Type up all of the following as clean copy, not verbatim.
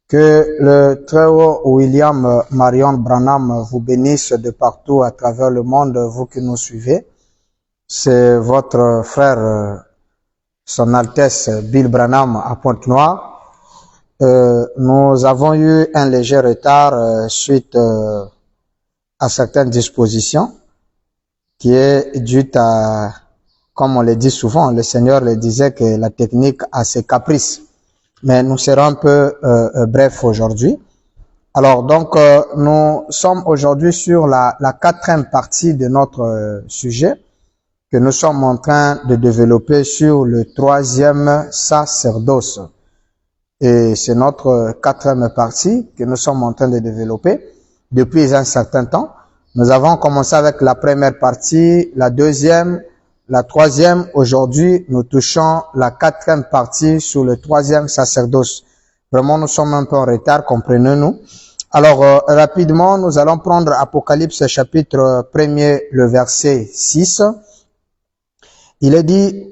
Que le très haut William Marion Branham vous bénisse de partout à travers le monde, vous qui nous suivez. C'est votre frère, Son Altesse Bill Branham à Pointe-Noire. Nous avons eu un léger retard suite à certaines dispositions qui est due à, comme on le dit souvent, le Seigneur le disait que la technique a ses caprices. Mais nous serons un peu bref aujourd'hui. Alors donc, nous sommes aujourd'hui sur la quatrième partie de notre sujet que nous sommes en train de développer sur le troisième sacerdoce. Et c'est notre quatrième partie que nous sommes en train de développer depuis un certain temps. Nous avons commencé avec la première partie, la deuxième, la troisième. Aujourd'hui, nous touchons la quatrième partie sur le troisième sacerdoce. Vraiment, nous sommes un peu en retard, comprenez-nous. Alors, rapidement, nous allons prendre Apocalypse chapitre 1er, le verset 6. Il est dit,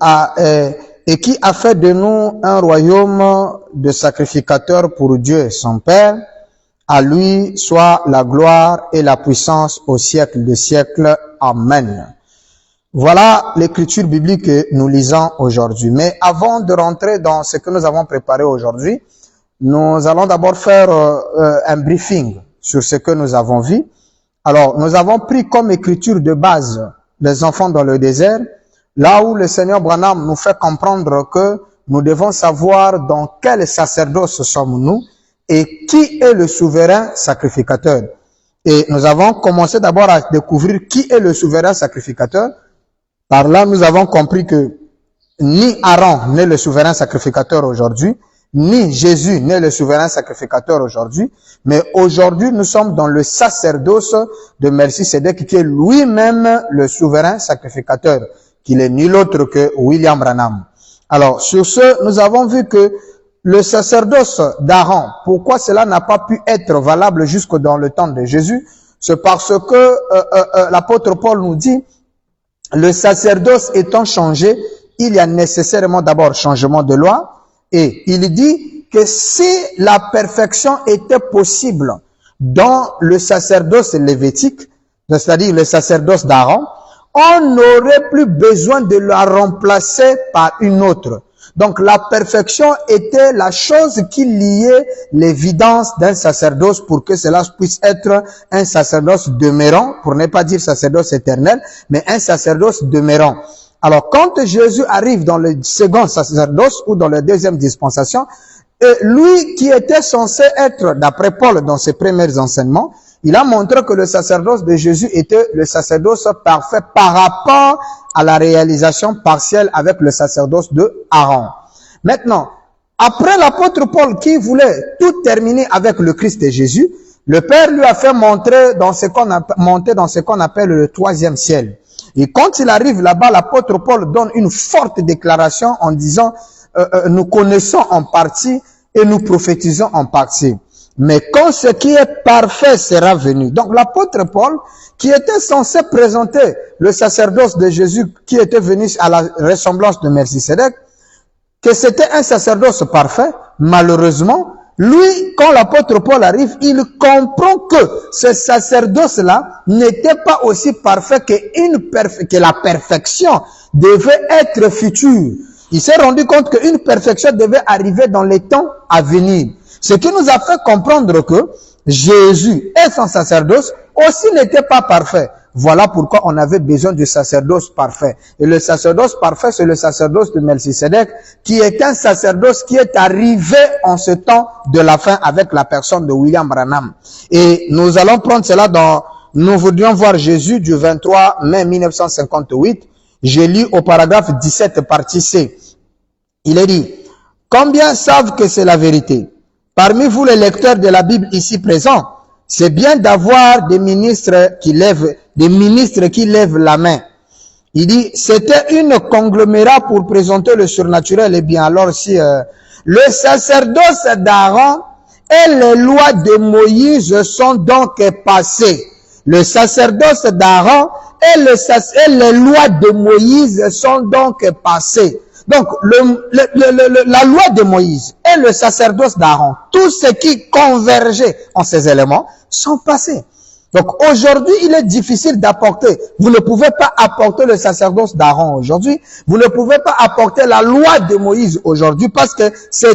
et qui a fait de nous un royaume de sacrificateurs pour Dieu, son Père. À lui soit la gloire et la puissance au siècle des siècles. Amen. Voilà l'écriture biblique que nous lisons aujourd'hui. Mais avant de rentrer dans ce que nous avons préparé aujourd'hui, nous allons d'abord faire un briefing sur ce que nous avons vu. Alors, nous avons pris comme écriture de base les enfants dans le désert, là où le Seigneur Branham nous fait comprendre que nous devons savoir dans quel sacerdoce sommes-nous et qui est le souverain sacrificateur. Et nous avons commencé d'abord à découvrir qui est le souverain sacrificateur. Par là, nous avons compris que ni Aaron n'est le souverain sacrificateur aujourd'hui, ni Jésus n'est le souverain sacrificateur aujourd'hui, mais aujourd'hui, nous sommes dans le sacerdoce de Melchisédek qui est lui-même le souverain sacrificateur, qu'il est nul autre que William Branham. Alors, sur ce, nous avons vu que le sacerdoce d'Aaron, pourquoi cela n'a pas pu être valable jusque dans le temps de Jésus, c'est parce que l'apôtre Paul nous dit, le sacerdoce étant changé, il y a nécessairement d'abord changement de loi, et il dit que si la perfection était possible dans le sacerdoce lévitique, c'est-à-dire le sacerdoce d'Aaron, on n'aurait plus besoin de la remplacer par une autre. Donc la perfection était la chose qui liait l'évidence d'un sacerdoce pour que cela puisse être un sacerdoce demeurant, pour ne pas dire sacerdoce éternel, mais un sacerdoce demeurant. Alors quand Jésus arrive dans le second sacerdoce ou dans la deuxième dispensation, lui qui était censé être, d'après Paul dans ses premiers enseignements, il a montré que le sacerdoce de Jésus était le sacerdoce parfait par rapport à la réalisation partielle avec le sacerdoce de Aaron. Maintenant, après l'apôtre Paul qui voulait tout terminer avec le Christ et Jésus, le Père lui a fait monter dans ce qu'on appelle le troisième ciel. Et quand il arrive là-bas, l'apôtre Paul donne une forte déclaration en disant nous connaissons en partie et nous prophétisons en partie. Mais quand ce qui est parfait sera venu. Donc l'apôtre Paul, qui était censé présenter le sacerdoce de Jésus, qui était venu à la ressemblance de Melchisédek, que c'était un sacerdoce parfait, malheureusement, lui, quand l'apôtre Paul arrive, il comprend que ce sacerdoce-là n'était pas aussi parfait que la perfection devait être future. Il s'est rendu compte qu'une perfection devait arriver dans les temps à venir. Ce qui nous a fait comprendre que Jésus et son sacerdoce aussi n'étaient pas parfaits. Voilà pourquoi on avait besoin du sacerdoce parfait. Et le sacerdoce parfait, c'est le sacerdoce de Melchisédek, qui est un sacerdoce qui est arrivé en ce temps de la fin avec la personne de William Branham. Et nous allons prendre cela nous voudrions voir Jésus du 23 mai 1958. Je lis au paragraphe 17, partie C. Il est dit, combien savent que c'est la vérité? Parmi vous les lecteurs de la Bible ici présents, c'est bien d'avoir des ministres qui lèvent la main. Il dit, c'était une conglomérat pour présenter le surnaturel. Eh bien, alors si le sacerdoce d'Aaron et les lois de Moïse sont donc passées, Le sacerdoce d'Aaron et les lois de Moïse sont donc passées. Donc, la loi de Moïse et le sacerdoce d'Aaron, tout ce qui convergeait en ces éléments, sont passés. Donc, aujourd'hui, il est difficile d'apporter. Vous ne pouvez pas apporter le sacerdoce d'Aaron aujourd'hui. Vous ne pouvez pas apporter la loi de Moïse aujourd'hui parce que ces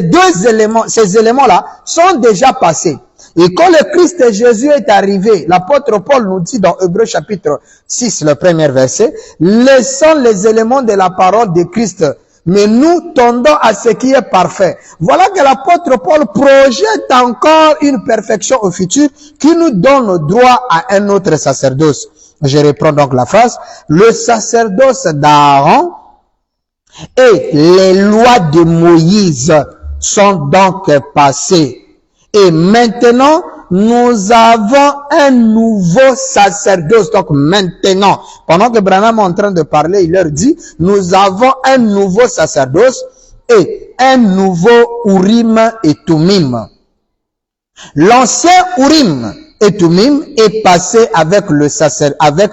éléments-là sont déjà passés. Et quand le Christ Jésus est arrivé, l'apôtre Paul nous dit dans Hébreux chapitre 6, le premier verset, laissant les éléments de la parole de Christ, mais nous tendons à ce qui est parfait. Voilà que l'apôtre Paul projette encore une perfection au futur qui nous donne droit à un autre sacerdoce. Je reprends donc la phrase. Le sacerdoce d'Aaron et les lois de Moïse sont donc passées. Et maintenant, nous avons un nouveau sacerdoce. Donc maintenant, pendant que Branham est en train de parler, il leur dit, nous avons un nouveau sacerdoce et un nouveau Urim et Tumim. L'ancien Urim et Tumim est passé avec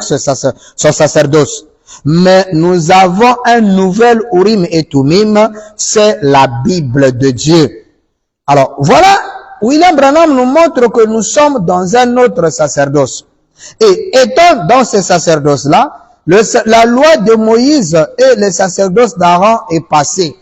son sacerdoce. Mais nous avons un nouvel Urim et Tumim, c'est la Bible de Dieu. Alors voilà, William Branham nous montre que nous sommes dans un autre sacerdoce. Et étant dans ce sacerdoce-là, la loi de Moïse et le sacerdoce d'Aaron est passé.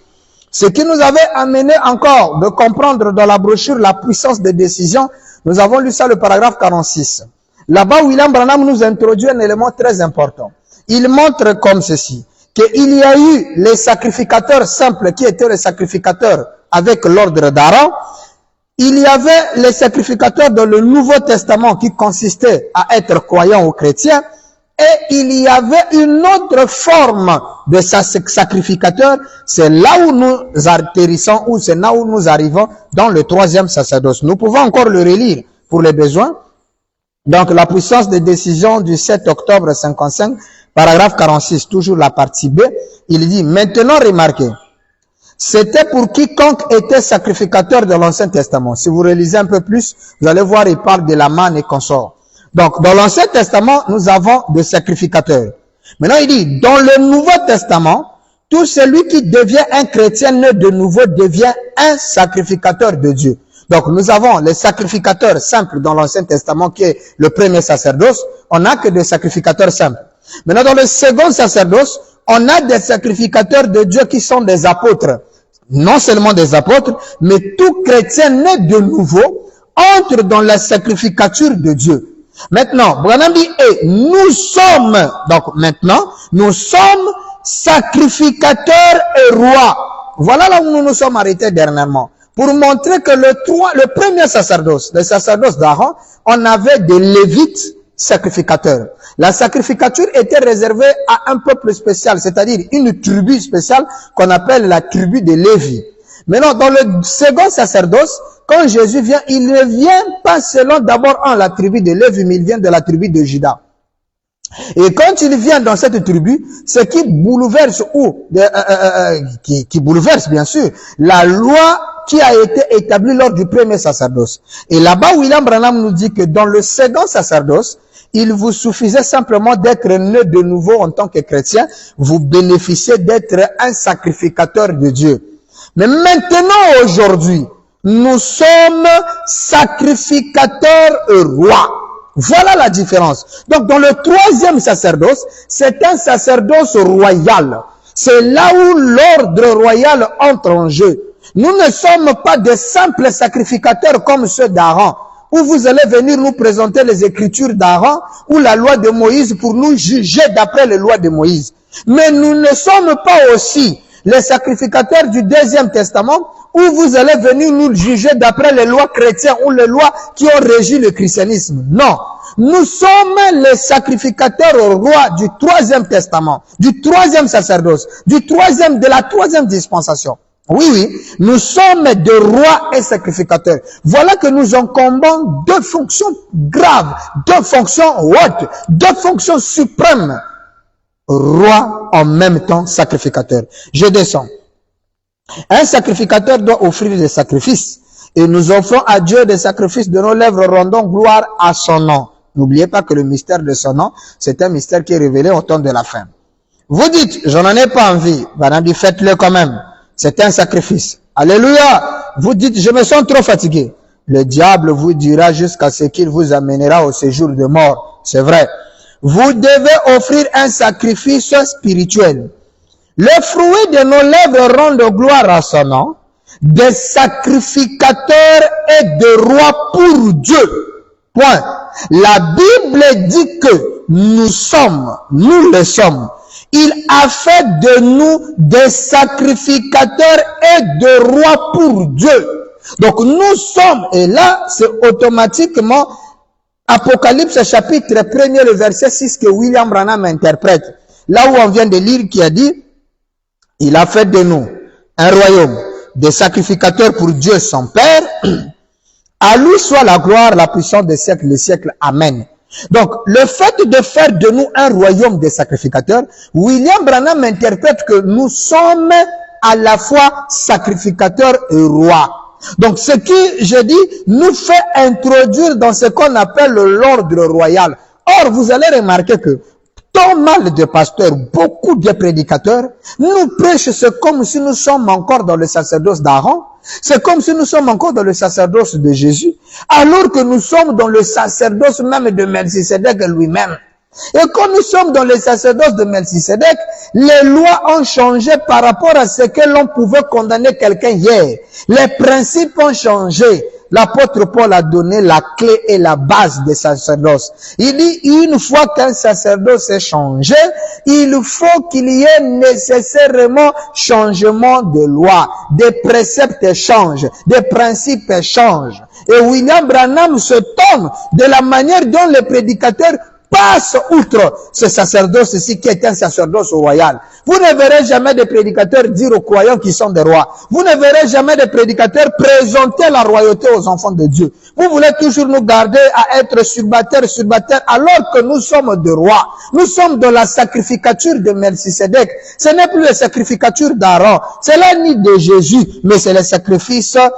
Ce qui nous avait amené encore de comprendre dans la brochure la puissance des décisions, nous avons lu ça le paragraphe 46. Là-bas, William Branham nous introduit un élément très important. Il montre comme ceci, qu'il y a eu les sacrificateurs simples qui étaient les sacrificateurs avec l'ordre d'Aaron. Il y avait les sacrificateurs dans le Nouveau Testament qui consistaient à être croyants ou chrétiens. Et il y avait une autre forme de sacrificateur. C'est là où nous atterrissons, ou c'est là où nous arrivons dans le troisième sacerdoce. Nous pouvons encore le relire pour les besoins. Donc la puissance de décision du 7 octobre 55, paragraphe 46, toujours la partie B. Il dit, maintenant remarquez, c'était pour quiconque était sacrificateur de l'Ancien Testament. Si vous relisez un peu plus, vous allez voir, il parle de la manne et consorts. Donc, dans l'Ancien Testament, nous avons des sacrificateurs. Maintenant, il dit, dans le Nouveau Testament, tout celui qui devient un chrétien né de nouveau devient un sacrificateur de Dieu. Donc, nous avons les sacrificateurs simples dans l'Ancien Testament, qui est le premier sacerdoce. On n'a que des sacrificateurs simples. Maintenant, dans le second sacerdoce, on a des sacrificateurs de Dieu qui sont des apôtres. Non seulement des apôtres, mais tout chrétien né de nouveau entre dans la sacrificature de Dieu. Maintenant, Branham dit, et nous sommes, donc maintenant, nous sommes sacrificateurs et rois. Voilà là où nous nous sommes arrêtés dernièrement. Pour montrer que le premier sacerdoce, le sacerdoce d'Aaron, on avait des lévites sacrificateurs. La sacrificature était réservée à un peuple spécial, c'est-à-dire une tribu spéciale qu'on appelle la tribu de Lévi. Maintenant, dans le second sacerdoce, quand Jésus vient, il ne vient pas selon d'abord la tribu de Lévi, mais il vient de la tribu de Juda. Et quand il vient dans cette tribu, ce qui bouleverse qui bouleverse bien sûr la loi qui a été établie lors du premier sacerdoce. Et là-bas, William Branham nous dit que dans le second sacerdoce, il vous suffisait simplement d'être né de nouveau en tant que chrétien. Vous bénéficiez d'être un sacrificateur de Dieu. Mais maintenant, aujourd'hui, nous sommes sacrificateurs et rois. Voilà la différence. Donc, dans le troisième sacerdoce, c'est un sacerdoce royal. C'est là où l'ordre royal entre en jeu. Nous ne sommes pas de simples sacrificateurs comme ceux d'Aaron, où vous allez venir nous présenter les écritures d'Aaron ou la loi de Moïse pour nous juger d'après les lois de Moïse. Mais nous ne sommes pas aussi les sacrificateurs du deuxième testament où vous allez venir nous juger d'après les lois chrétiennes ou les lois qui ont régi le christianisme. Non. Nous sommes les sacrificateurs au roi du troisième testament, du troisième sacerdoce, de la troisième dispensation. Oui, nous sommes des rois et sacrificateurs. Voilà que nous incombons deux fonctions graves, deux fonctions hautes, deux fonctions suprêmes. Roi en même temps sacrificateur. Je descends. Un sacrificateur doit offrir des sacrifices. Et nous offrons à Dieu des sacrifices de nos lèvres rendant gloire à son nom. N'oubliez pas que le mystère de son nom, c'est un mystère qui est révélé au temps de la fin. Vous dites, je n'en ai pas envie. Branham dit, faites-le quand même. C'est un sacrifice. Alléluia. Vous dites, je me sens trop fatigué. Le diable vous dira jusqu'à ce qu'il vous amènera au séjour de mort. C'est vrai. Vous devez offrir un sacrifice spirituel. Le fruit de nos lèvres rendent gloire à son nom, des sacrificateurs et de rois pour Dieu. Point. La Bible dit que nous le sommes. Il a fait de nous des sacrificateurs et de rois pour Dieu. Donc nous sommes, et là c'est automatiquement Apocalypse chapitre 1er, le verset 6 que William Branham interprète. Là où on vient de lire qui a dit, il a fait de nous un royaume, des sacrificateurs pour Dieu son Père. À lui soit la gloire, la puissance des siècles, les siècles. Amen. Donc, le fait de faire de nous un royaume des sacrificateurs, William Branham interprète que nous sommes à la fois sacrificateurs et rois. Donc, ce qui, je dis, nous fait introduire dans ce qu'on appelle l'ordre royal. Or, vous allez remarquer que tant mal de pasteurs, beaucoup de prédicateurs, nous prêchent, c'est comme si nous sommes encore dans le sacerdoce d'Aaron, c'est comme si nous sommes encore dans le sacerdoce de Jésus, alors que nous sommes dans le sacerdoce même de Melchisédek lui-même. Et quand nous sommes dans le sacerdoce de Melchisédek, les lois ont changé par rapport à ce que l'on pouvait condamner quelqu'un hier. Les principes ont changé. L'apôtre Paul a donné la clé et la base des sacerdoces. Il dit, une fois qu'un sacerdoce est changé, il faut qu'il y ait nécessairement changement de loi. Des préceptes changent, des principes changent. Et William Branham se tombe de la manière dont les prédicateurs passe outre ce sacerdoce-ci qui est un sacerdoce royal. Vous ne verrez jamais de prédicateurs dire aux croyants qui sont des rois. Vous ne verrez jamais de prédicateurs présenter la royauté aux enfants de Dieu. Vous voulez toujours nous garder à être subalternes, alors que nous sommes des rois. Nous sommes dans la sacrificature de Melchisédek. Ce n'est plus la sacrificature d'Aaron. C'est là ni de Jésus, mais c'est le sacrificateur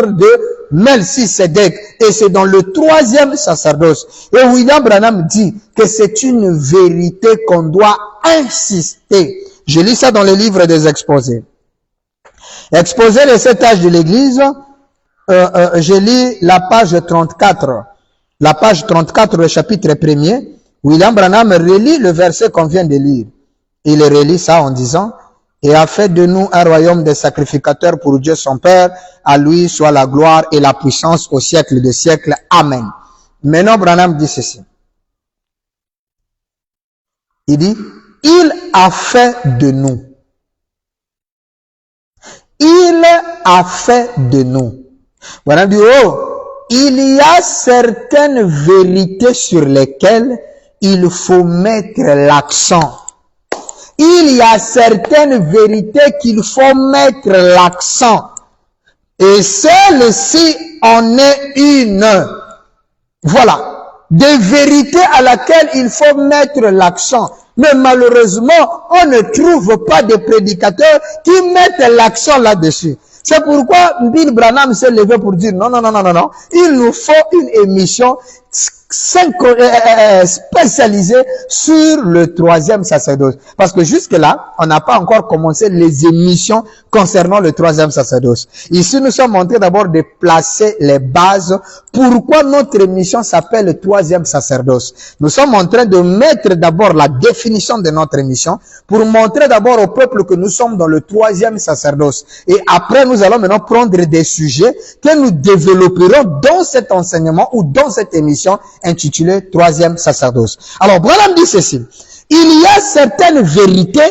de Melchisédek. Et c'est dans le troisième sacerdoce. Et William Branham dit que c'est une vérité qu'on doit insister. Je lis ça dans le livre des exposés. Exposé les 7 âges de l'Église, je lis la page 34. La page 34, le chapitre 1er. William Branham relit le verset qu'on vient de lire. Il relit ça en disant, et a fait de nous un royaume de sacrificateurs pour Dieu son Père, à lui soit la gloire et la puissance au siècle des siècles. Amen. Maintenant, Branham dit ceci. Il dit, il a fait de nous. Il a fait de nous. Branham dit, il y a certaines vérités sur lesquelles il faut mettre l'accent. Il y a certaines vérités qu'il faut mettre l'accent. Et celle-ci en est une. Voilà. Des vérités à laquelle il faut mettre l'accent. Mais malheureusement, on ne trouve pas de prédicateurs qui mettent l'accent là-dessus. C'est pourquoi Bill Branham s'est levé pour dire non. Il nous faut une émission spécialisée sur le troisième sacerdoce. Parce que jusque-là, on n'a pas encore commencé les émissions concernant le troisième sacerdoce. Ici, nous sommes en train d'abord de placer les bases. Pourquoi notre émission s'appelle le troisième sacerdoce? Nous sommes en train de mettre d'abord la définition de notre émission pour montrer d'abord au peuple que nous sommes dans le troisième sacerdoce. Et après, nous allons maintenant prendre des sujets que nous développerons dans cet enseignement ou dans cette émission intitulée troisième sacerdoce. Alors, Branham dit ceci. Il y a certaines vérités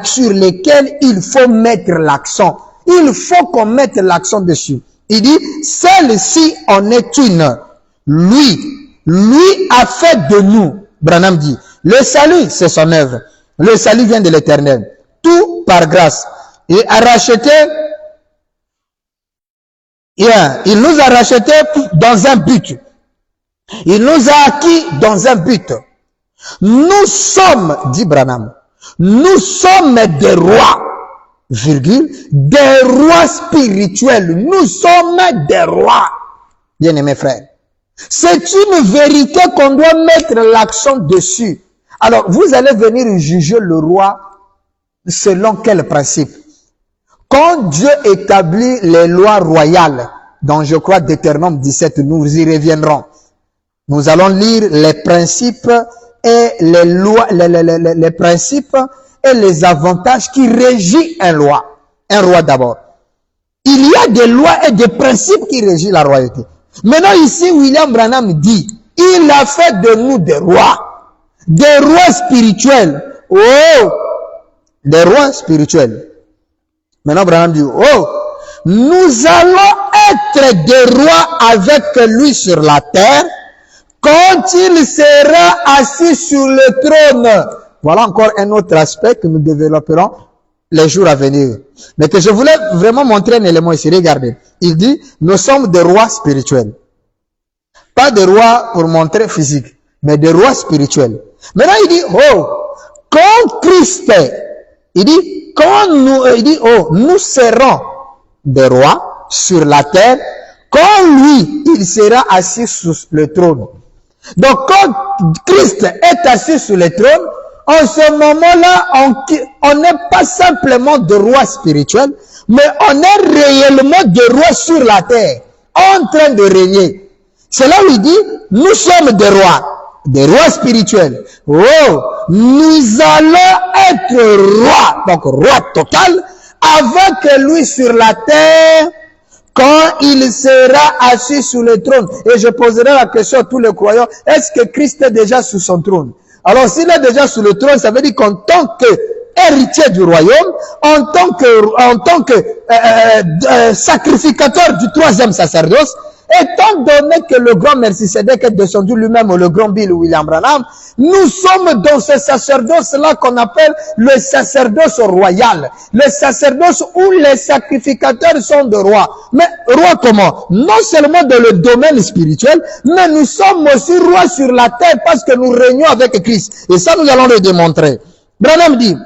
sur lesquelles il faut mettre l'accent. Il faut qu'on mette l'accent dessus. Il dit, celle-ci en est une. Lui a fait de nous. Branham dit, le salut, c'est son œuvre. Le salut vient de l'Éternel. Tout par grâce. Il a racheté. Il nous a racheté dans un but. Il nous a acquis dans un but. Nous sommes, dit Branham, nous sommes des rois, des rois spirituels. Nous sommes des rois. Bien-aimés frères, C'est une vérité qu'on doit mettre l'accent dessus. Alors, vous allez venir juger le roi selon quel principe? Quand Dieu établit les lois royales, dans je crois Deutéronome 17, nous y reviendrons. Nous allons lire les principes et les lois, les principes et les avantages qui régissent un roi d'abord. Il y a des lois et des principes qui régissent la royauté. Maintenant ici, William Branham dit, il a fait de nous des rois spirituels. Oh, des rois spirituels. Maintenant Branham dit, oh, nous allons être des rois avec lui sur la terre quand il sera assis sur le trône. Voilà encore un autre aspect que nous développerons les jours à venir. Mais que je voulais vraiment montrer un élément ici. Regardez. Il dit, nous sommes des rois spirituels. Pas des rois pour montrer physique, mais des rois spirituels. Maintenant, il dit, oh, quand Christ, il dit, nous serons des rois sur la terre, quand lui, il sera assis sur le trône. Donc, quand Christ est assis sur le trône, en ce moment-là, on n'est pas simplement des rois spirituels, mais on est réellement des rois sur la terre, en train de régner. C'est là où il dit, nous sommes des rois spirituels. Oh, nous allons être rois, donc roi total, avec lui sur la terre, quand il sera assis sur le trône. Et je poserai la question à tous les croyants, est-ce que Christ est déjà sur son trône? Alors s'il est déjà sur le trône, ça veut dire qu'en tant qu'héritier du royaume, en tant que sacrificateur du troisième sacerdoce, étant donné que le grand Melchisedec est descendu lui-même, le grand Bill William Branham, nous sommes dans ce sacerdoce-là qu'on appelle le sacerdoce royal. Le sacerdoce où les sacrificateurs sont de rois. Mais rois comment? Non seulement dans le domaine spirituel, mais nous sommes aussi rois sur la terre parce que nous régnons avec Christ. Et ça, nous allons le démontrer. Branham dit,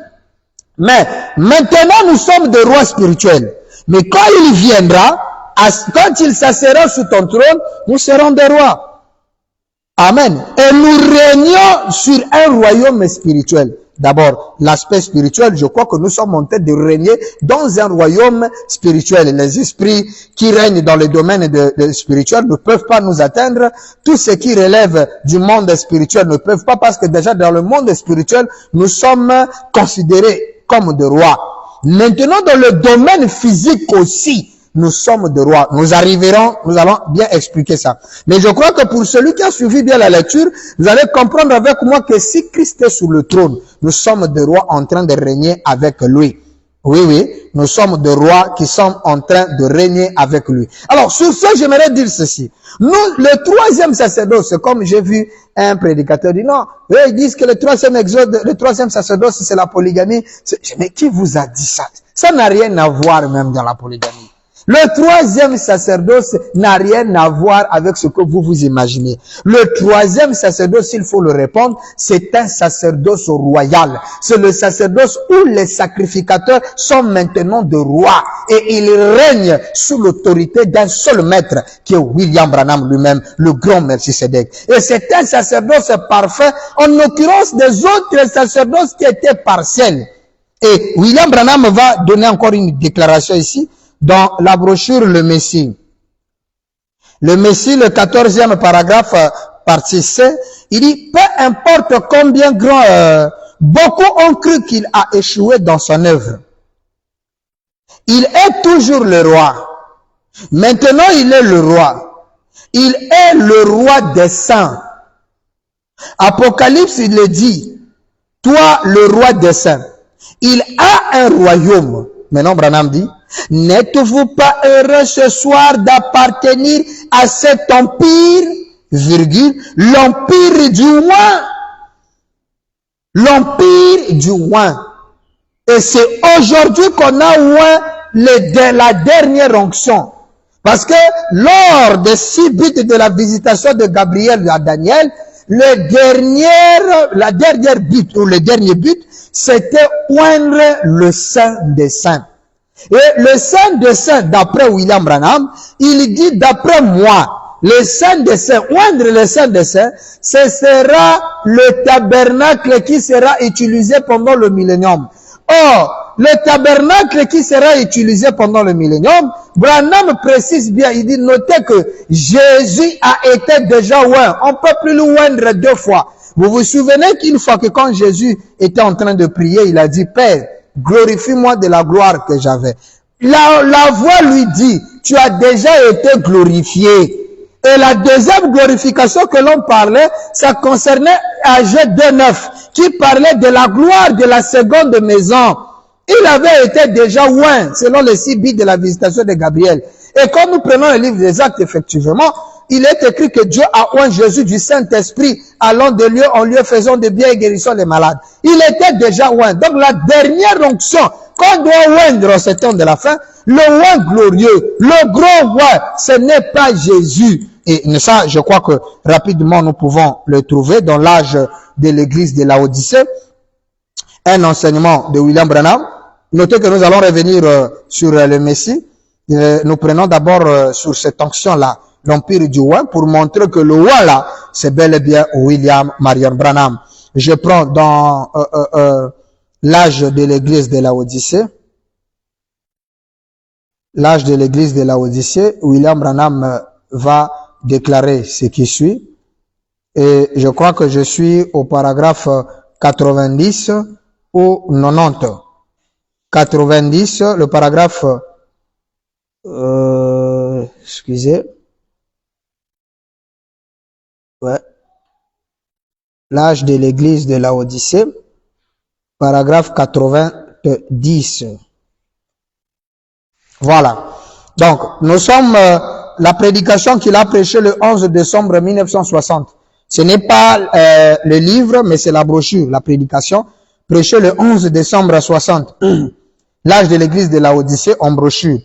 mais maintenant nous sommes des rois spirituels. Mais quand il viendra, quand il s'assera sous ton trône, nous serons des rois. Amen. Et nous régnons sur un royaume spirituel. D'abord, l'aspect spirituel, je crois que nous sommes en train de régner dans un royaume spirituel. Les esprits qui règnent dans le domaine spirituel ne peuvent pas nous atteindre. Tout ce qui relève du monde spirituel ne peuvent pas, parce que déjà dans le monde spirituel, nous sommes considérés comme des rois. Maintenant, dans le domaine physique aussi, nous sommes des rois. Nous allons bien expliquer ça. Mais je crois que pour celui qui a suivi bien la lecture, vous allez comprendre avec moi que si Christ est sur le trône, nous sommes des rois en train de régner avec lui. Oui, nous sommes des rois qui sont en train de régner avec lui. Alors, sur ce, j'aimerais dire ceci. Nous, le troisième sacerdoce, comme j'ai vu un prédicateur dire, non, eux, ils disent que le troisième sacerdoce, c'est la polygamie. Mais qui vous a dit ça? Ça n'a rien à voir même dans la polygamie. Le troisième sacerdoce n'a rien à voir avec ce que vous vous imaginez. Le troisième sacerdoce, il faut le répondre, c'est un sacerdoce royal. C'est le sacerdoce où les sacrificateurs sont maintenant de rois et ils règnent sous l'autorité d'un seul maître qui est William Branham lui-même, le grand Melchisedec. Et c'est un sacerdoce parfait en occurrence des autres sacerdoces qui étaient partiels. Et William Branham va donner encore une déclaration ici. Dans la brochure Le Messie. Le Messie, le 14e paragraphe, partie C, il dit, peu importe combien grand, beaucoup ont cru qu'il a échoué dans son œuvre. Il est toujours le roi. Maintenant, il est le roi. Il est le roi des saints. Apocalypse, il le dit, toi, le roi des saints. Il a un royaume. Maintenant, Branham dit, n'êtes-vous pas heureux ce soir d'appartenir à cet empire, l'empire du roi? L'empire du roi. Et c'est aujourd'hui qu'on a oint la dernière onction. Parce que lors des 6 buts de la visitation de Gabriel à Daniel, la dernière but, ou le dernier but, c'était oindre le Saint des Saints. Et le Saint des Saints, d'après William Branham, il dit, d'après moi, le Saint des Saints, oindre le Saint des Saints, ce sera le tabernacle qui sera utilisé pendant le millénium. Or, le tabernacle qui sera utilisé pendant le millénium, Branham précise bien, il dit, notez que Jésus a été déjà oint. On ne peut plus le oindre deux fois. Vous vous souvenez qu'une fois que quand Jésus était en train de prier, il a dit, Père, glorifie-moi de la gloire que j'avais. La voix lui dit, tu as déjà été glorifié. Et la deuxième glorification que l'on parlait, ça concernait Ag 2.9, qui parlait de la gloire de la seconde maison. Il avait été déjà oint, selon les 6 bits de la visitation de Gabriel. Et quand nous prenons le livre des Actes, effectivement, il est écrit que Dieu a oint Jésus du Saint-Esprit, allant de lieu en lieu, faisant de bien et guérissant les malades. Il était déjà oint. Donc la dernière onction qu'on doit oindre en ce temps de la fin, le oint glorieux, le grand oint, ce n'est pas Jésus. Et ça, je crois que rapidement, nous pouvons le trouver dans l'âge de l'église de Laodicée. Un enseignement de William Branham. Notez que nous allons revenir sur le Messie. Nous prenons d'abord sur cette onction-là, l'empire du oint, pour montrer que le oint là, c'est bel et bien William Marion Branham. Je prends dans l'âge de l'église de Laodicée. L'âge de l'église de Laodicée, William Branham va déclarer ce qui suit. Et je crois que je suis au paragraphe 90 ou 90. 90, le paragraphe, excusez. Ouais. L'âge de l'église de Laodicée, paragraphe 90. Voilà. Donc, nous sommes, la prédication qu'il a prêchée le 11 décembre 1960. Ce n'est pas le livre, mais c'est la brochure, la prédication, prêchée le 11 décembre 60. L'âge de l'église de Laodicée en brochure.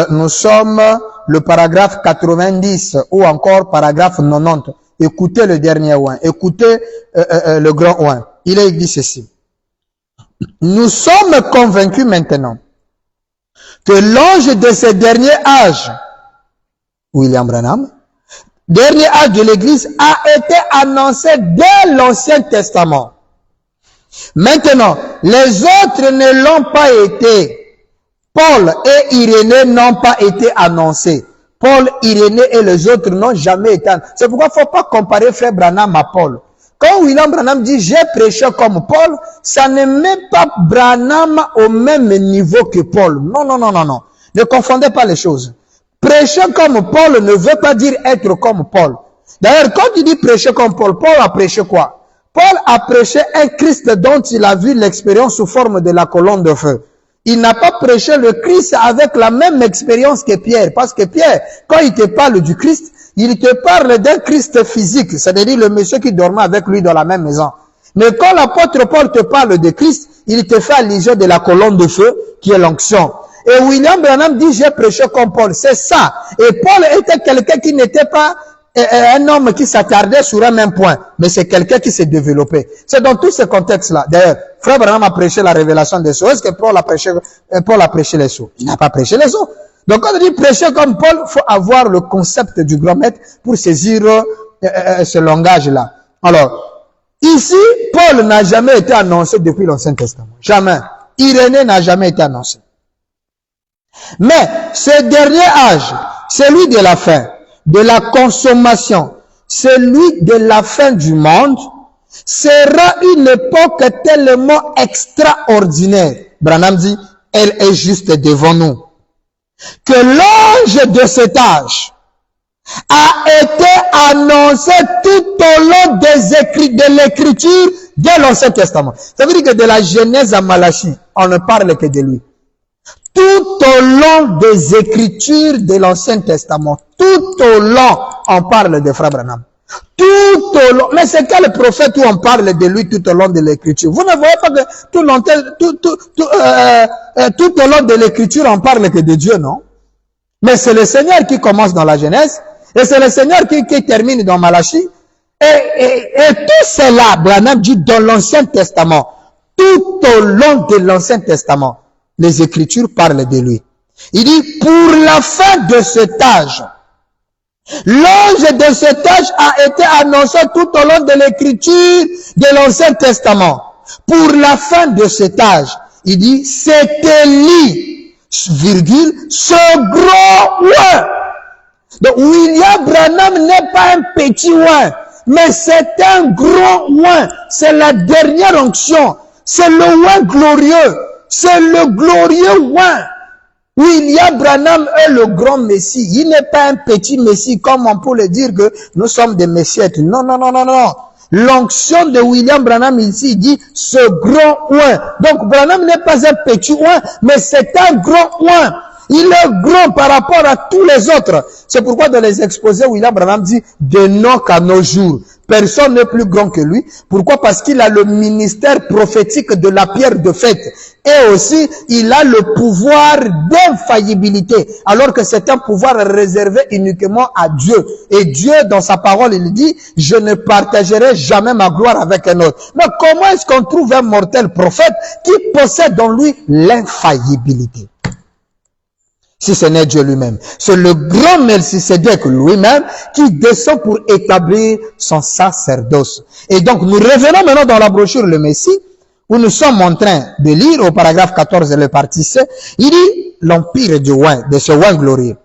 Nous sommes le paragraphe 90 ou encore paragraphe 90. Écoutez le dernier oint. Écoutez le grand oint. Il est dit ceci. Nous sommes convaincus maintenant que l'ange de ce dernier âge, William Branham, dernier âge de l'église, a été annoncé dès l'Ancien Testament. Maintenant, les autres ne l'ont pas été. Paul et Irénée n'ont pas été annoncés. Paul, Irénée et les autres n'ont jamais été annoncés. C'est pourquoi il ne faut pas comparer frère Branham à Paul. Quand William Branham dit « j'ai prêché comme Paul », ça ne met pas Branham au même niveau que Paul. Non, non, non, non, non. Ne confondez pas les choses. Prêcher comme Paul ne veut pas dire être comme Paul. D'ailleurs, quand il dit prêcher comme Paul, Paul a prêché quoi? Paul a prêché un Christ dont il a vu l'expérience sous forme de la colonne de feu. Il n'a pas prêché le Christ avec la même expérience que Pierre. Parce que Pierre, quand il te parle du Christ, il te parle d'un Christ physique, c'est-à-dire le monsieur qui dormait avec lui dans la même maison. Mais quand l'apôtre Paul te parle de Christ, il te fait allusion de la colonne de feu qui est l'onction. Et William Branham dit, j'ai prêché comme Paul. C'est ça. Et Paul était quelqu'un qui n'était pas un homme qui s'attardait sur un même point, mais c'est quelqu'un qui s'est développé. C'est dans tous ces contextes-là. D'ailleurs, frère Branham a prêché la révélation des sceaux. Est-ce que Paul a prêché les sceaux? Il n'a pas prêché les sceaux. Donc, quand on dit prêcher comme Paul, il faut avoir le concept du grand maître pour saisir ce langage-là. Alors, ici, Paul n'a jamais été annoncé depuis l'Ancien Testament. Jamais. Irénée n'a jamais été annoncé. Mais, ce dernier âge, celui de la fin, de la consommation, celui de la fin du monde, sera une époque tellement extraordinaire. Branham dit, elle est juste devant nous. Que l'ange de cet âge a été annoncé tout au long de l'écriture de l'Ancien Testament. Ça veut dire que de la Genèse à Malachie, on ne parle que de lui. Tout au long des écritures de l'Ancien Testament, tout au long, on parle de Frère Branham. Tout au long, mais c'est quel prophète où on parle de lui tout au long de l'écriture? Vous ne voyez pas que tout au long de l'écriture, on parle que de Dieu, non? Mais c'est le Seigneur qui commence dans la Genèse, et c'est le Seigneur qui termine dans Malachie, et tout cela, Branham dit dans l'Ancien Testament, tout au long de l'Ancien Testament, les Écritures parlent de lui. Il dit, pour la fin de cet âge, L'ange de cet âge a été annoncé tout au long de l'écriture de l'Ancien Testament. Pour la fin de cet âge, il dit, c'est Élie, virgule, ce gros oin. Donc, William Branham n'est pas un petit oin, mais c'est un gros oin. C'est la dernière onction. C'est le oin glorieux. C'est le glorieux oin. William Branham est le grand Messie. Il n'est pas un petit Messie, comme on peut le dire que nous sommes des Messieurs. Non, non, non, non, non. L'onction de William Branham ici dit ce grand oin. Donc Branham n'est pas un petit oin, mais c'est un grand oin. Il est grand par rapport à tous les autres. C'est pourquoi dans les exposés, William Branham dit de nos qu'à nos jours. Personne n'est plus grand que lui. Pourquoi? Parce qu'il a le ministère prophétique de la pierre de fête. Et aussi, il a le pouvoir d'infaillibilité. Alors que c'est un pouvoir réservé uniquement à Dieu. Et Dieu, dans sa parole, il dit, je ne partagerai jamais ma gloire avec un autre. Mais comment est-ce qu'on trouve un mortel prophète qui possède en lui l'infaillibilité? Si ce n'est Dieu lui-même. C'est le grand Melchisédek lui-même qui descend pour établir son sacerdoce. Et donc, nous revenons maintenant dans la brochure Le Messie, où nous sommes en train de lire au paragraphe 14 de le partie C. Il dit l'empire du oin, de ce oin glorieux.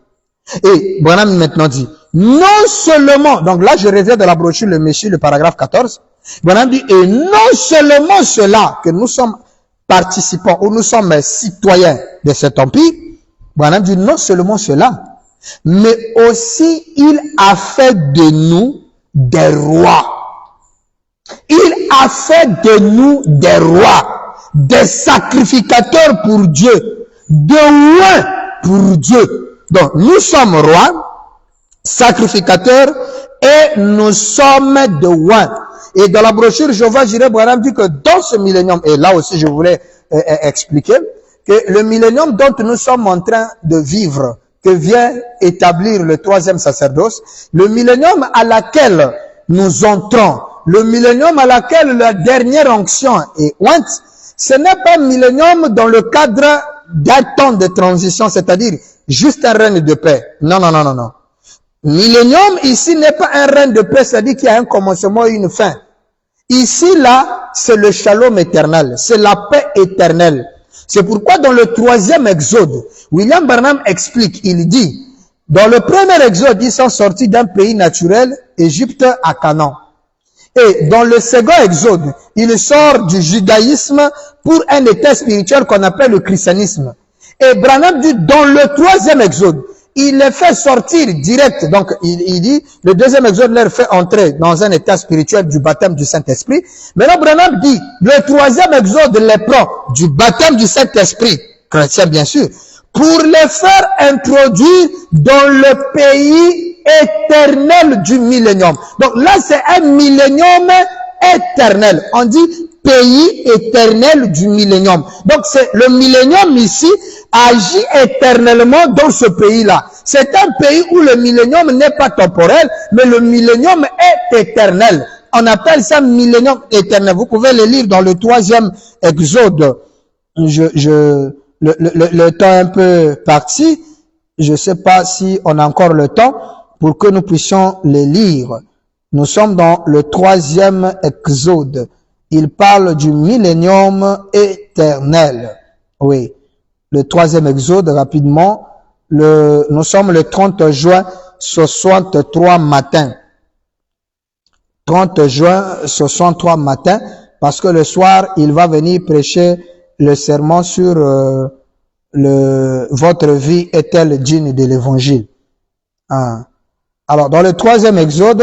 Et Branham maintenant dit, non seulement, donc là je reviens de la brochure Le Messie, le paragraphe 14, Branham dit, et non seulement cela que nous sommes participants, ou nous sommes citoyens de cet empire, Branham dit non seulement cela, mais aussi il a fait de nous des rois. Il a fait de nous des rois, des sacrificateurs pour Dieu, de loin pour Dieu. Donc nous sommes rois, sacrificateurs, et nous sommes de loin. Et dans la brochure Jéhovah Jireh, Branham dit que dans ce millénium, et là aussi je voulais expliquer, que le millénium dont nous sommes en train de vivre, que vient établir le troisième sacerdoce, le millénium à laquelle nous entrons, le millénium à laquelle la dernière onction est ointe, ce n'est pas un millénium dans le cadre d'un temps de transition, c'est-à-dire juste un règne de paix. Non, non, non, non, non. Millénium ici n'est pas un règne de paix, c'est-à-dire qu'il y a un commencement et une fin. Ici, là, c'est le shalom éternel, c'est la paix éternelle. C'est pourquoi dans le troisième exode, William Branham explique, il dit, dans le premier exode, ils sont sortis d'un pays naturel, Égypte à Canaan. Et dans le second exode, il sort du judaïsme pour un état spirituel qu'on appelle le christianisme. Et Branham dit, dans le troisième exode, il les fait sortir direct. Donc, il dit, le deuxième exode leur fait entrer dans un état spirituel du baptême du Saint-Esprit. Maintenant, Branham dit, le troisième exode les prend du baptême du Saint-Esprit, chrétien bien sûr, pour les faire introduire dans le pays éternel du millénium. Donc là, c'est un millénium éternel. On dit pays éternel du millénium. Donc c'est le millénium ici agit éternellement dans ce pays-là. C'est un pays où le millénium n'est pas temporel, mais le millénium est éternel. On appelle ça millénium éternel. Vous pouvez le lire dans le troisième exode. Le temps est un peu parti. Je ne sais pas si on a encore le temps pour que nous puissions les lire. Nous sommes dans le troisième exode. Il parle du millénium éternel. Oui. Le troisième exode, rapidement. Nous sommes le 30 juin 63 matin. 30 juin 63 matin. Parce que le soir, il va venir prêcher le sermon sur votre vie est-elle digne de l'évangile. Hein. Alors, dans le troisième exode,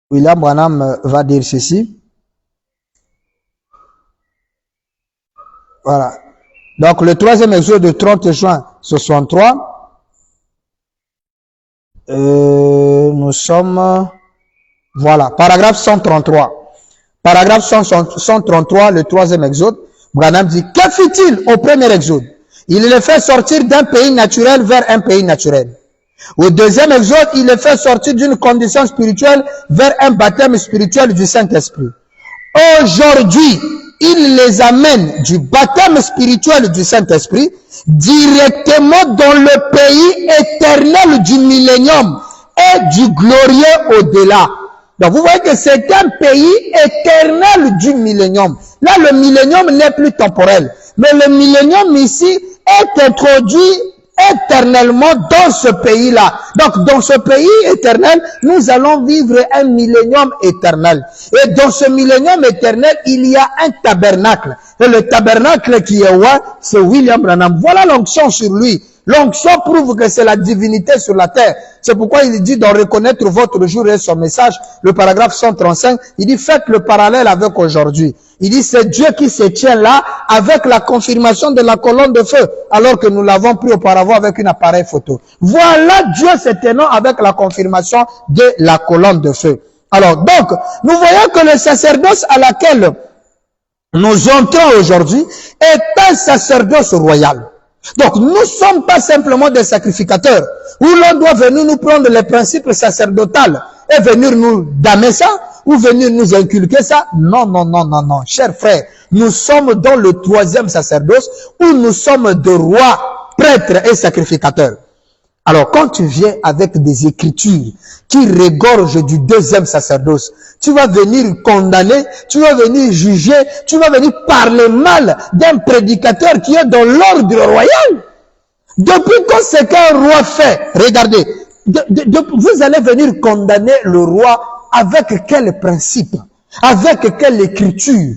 William Branham va dire ceci. Voilà. Donc, le troisième exode de 30 juin 63, nous sommes, voilà, paragraphe 133. Paragraphe 133, le troisième exode, Branham dit, que fit-il au premier exode? Il les fait sortir d'un pays naturel vers un pays naturel. Au deuxième exode, il les fait sortir d'une condition spirituelle vers un baptême spirituel du Saint-Esprit. Aujourd'hui, il les amène du baptême spirituel du Saint-Esprit directement dans le pays éternel du millénium et du glorieux au-delà. Donc vous voyez que c'est un pays éternel du millénium. Là, le millénium n'est plus temporel. Mais le millénium ici est introduit éternellement dans ce pays-là. Donc, dans ce pays éternel, nous allons vivre un millénium éternel. Et dans ce millénium éternel, il y a un tabernacle. Et le tabernacle qui est roi, c'est William Branham. Voilà l'onction sur lui. L'onction prouve que c'est la divinité sur la terre. C'est pourquoi il dit d'en reconnaître votre jour et son message. Le paragraphe 135, il dit faites le parallèle avec aujourd'hui. Il dit c'est Dieu qui se tient là avec la confirmation de la colonne de feu, alors que nous l'avons pris auparavant avec une appareil photo. Voilà Dieu se tenant avec la confirmation de la colonne de feu. Alors donc, nous voyons que le sacerdoce à laquelle nous entrons aujourd'hui est un sacerdoce royal. Donc, nous ne sommes pas simplement des sacrificateurs, où l'on doit venir nous prendre les principes sacerdotaux et venir nous damer ça, ou venir nous inculquer ça. Non, non, non, non, non. Chers frères, nous sommes dans le troisième sacerdoce, où nous sommes de rois, prêtres et sacrificateurs. Alors, quand tu viens avec des écritures qui regorgent du deuxième sacerdoce, tu vas venir condamner, tu vas venir juger, tu vas venir parler mal d'un prédicateur qui est dans l'ordre royal. Depuis quand c'est qu'un roi fait, regardez, vous allez venir condamner le roi avec quel principe, avec quelle écriture.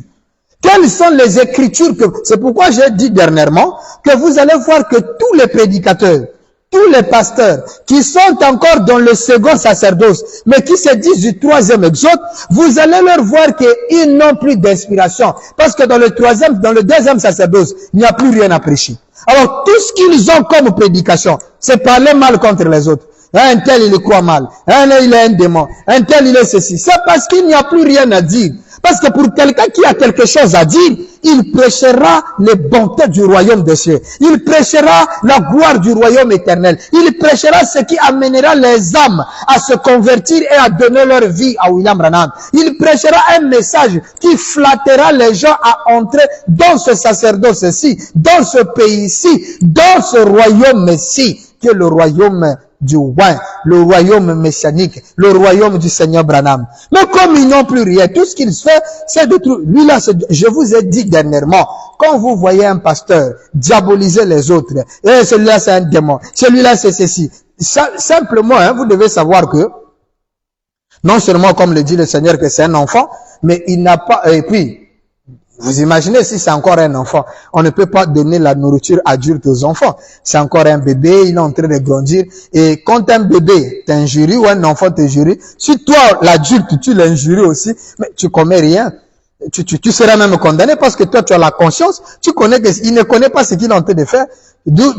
Quelles sont les écritures que... C'est pourquoi j'ai dit dernièrement que vous allez voir que tous les prédicateurs, tous les pasteurs qui sont encore dans le second sacerdoce, mais qui se disent du troisième exode, vous allez leur voir qu'ils n'ont plus d'inspiration. Parce que dans le deuxième sacerdoce, il n'y a plus rien à prêcher. Alors, tout ce qu'ils ont comme prédication, c'est parler mal contre les autres. Un tel, il croit mal. Un tel, il est un démon. Un tel, il est ceci. C'est parce qu'il n'y a plus rien à dire. Parce que pour quelqu'un qui a quelque chose à dire, il prêchera les bontés du royaume des cieux. Il prêchera la gloire du royaume éternel. Il prêchera ce qui amènera les âmes à se convertir et à donner leur vie à William Branham. Il prêchera un message qui flattera les gens à entrer dans ce sacerdoce-ci, dans ce pays-ci, dans ce royaume-ci, qui est le royaume du roi, le royaume messianique, le royaume du Seigneur Branham. Mais comme ils n'ont plus rien, tout ce qu'ils font, c'est de tout. Lui là, je vous ai dit dernièrement, quand vous voyez un pasteur diaboliser les autres, et celui-là c'est un démon, celui-là c'est ceci, simplement, vous devez savoir que, non seulement comme le dit le Seigneur que c'est un enfant, mais il n'a pas, et puis, vous imaginez si c'est encore un enfant, on ne peut pas donner la nourriture adulte aux enfants. C'est encore un bébé, il est en train de grandir. Et quand un bébé t'injurie ou un enfant t'injurie, si toi, l'adulte, tu l'injuries aussi, mais tu commets rien. Tu seras même condamné parce que toi, tu as la conscience. Tu connais qu'il ne connaît pas ce qu'il est en train de faire. D'où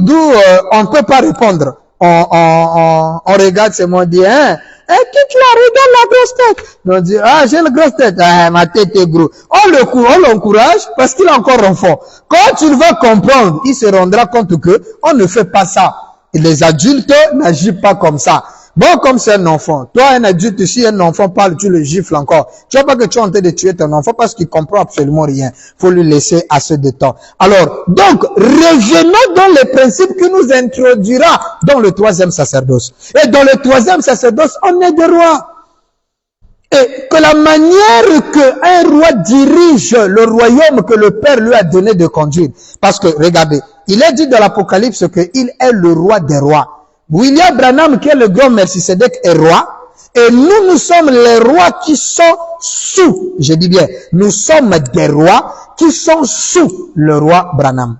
on ne peut pas répondre. On regarde ces mots, on dit, hein? Qui tu as, regarde la grosse tête. On dit, ah, j'ai une grosse tête. Ah, ma tête est grosse. On l'encourage parce qu'il est encore enfant. Quand il va comprendre, il se rendra compte que on ne fait pas ça. Et les adultes n'agissent pas comme ça. Bon, comme c'est un enfant. Toi, un adulte, si un enfant parle, tu le gifles encore. Tu vois pas que tu es en train de tuer ton enfant parce qu'il comprend absolument rien. Faut lui laisser assez de temps. Alors, donc, revenons dans les principes qui nous introduira dans le troisième sacerdoce. Et dans le troisième sacerdoce, on est des rois. Et que la manière qu'un roi dirige le royaume que le Père lui a donné de conduire. Parce que, regardez, il est dit dans l'Apocalypse qu'il est le roi des rois. William Branham, qui est le grand Melchisedec, est roi. Et nous, nous sommes les rois qui sont sous, je dis bien, nous sommes des rois qui sont sous le roi Branham.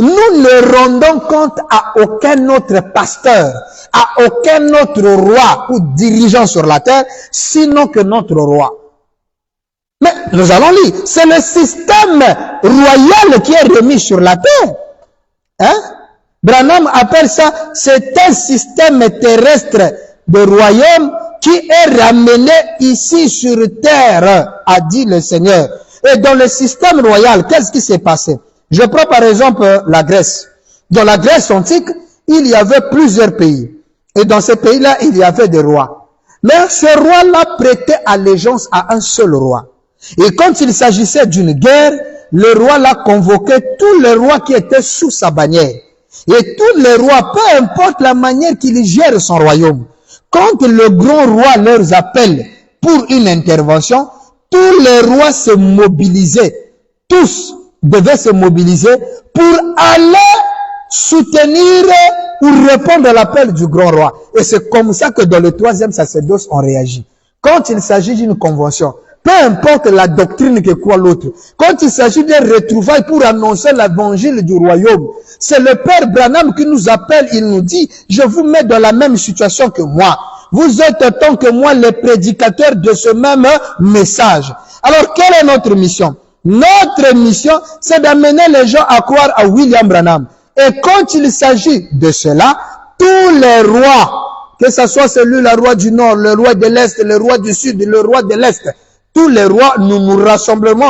Nous ne rendons compte à aucun autre pasteur, à aucun autre roi ou dirigeant sur la terre, sinon que notre roi. Mais nous allons lire, c'est le système royal qui est remis sur la terre. Hein? Branham appelle ça, c'est un système terrestre de royaume qui est ramené ici sur terre, a dit le Seigneur. Et dans le système royal, qu'est-ce qui s'est passé? Je prends par exemple la Grèce. Dans la Grèce antique, il y avait plusieurs pays. Et dans ces pays-là, il y avait des rois. Mais ce roi-là prêtait allégeance à un seul roi. Et quand il s'agissait d'une guerre, le roi l'a convoqué tous les rois qui étaient sous sa bannière. Et tous les rois, peu importe la manière qu'il gère son royaume, quand le grand roi leur appelle pour une intervention, tous les rois se mobilisaient. Tous devaient se mobiliser pour aller soutenir ou répondre à l'appel du grand roi. Et c'est comme ça que dans le troisième sacerdoce, on réagit. Quand il s'agit d'une convention, peu importe la doctrine que croit l'autre, quand il s'agit d'un retrouvailles pour annoncer l'évangile du royaume, c'est le Père Branham qui nous appelle, il nous dit, je vous mets dans la même situation que moi. Vous êtes autant que moi les prédicateurs de ce même message. Alors, quelle est notre mission? Notre mission, c'est d'amener les gens à croire à William Branham. Et quand il s'agit de cela, tous les rois, que ce soit celui, le roi du Nord, le roi de l'Est, le roi du Sud, le roi de l'Est, tous les rois, nous nous rassemblons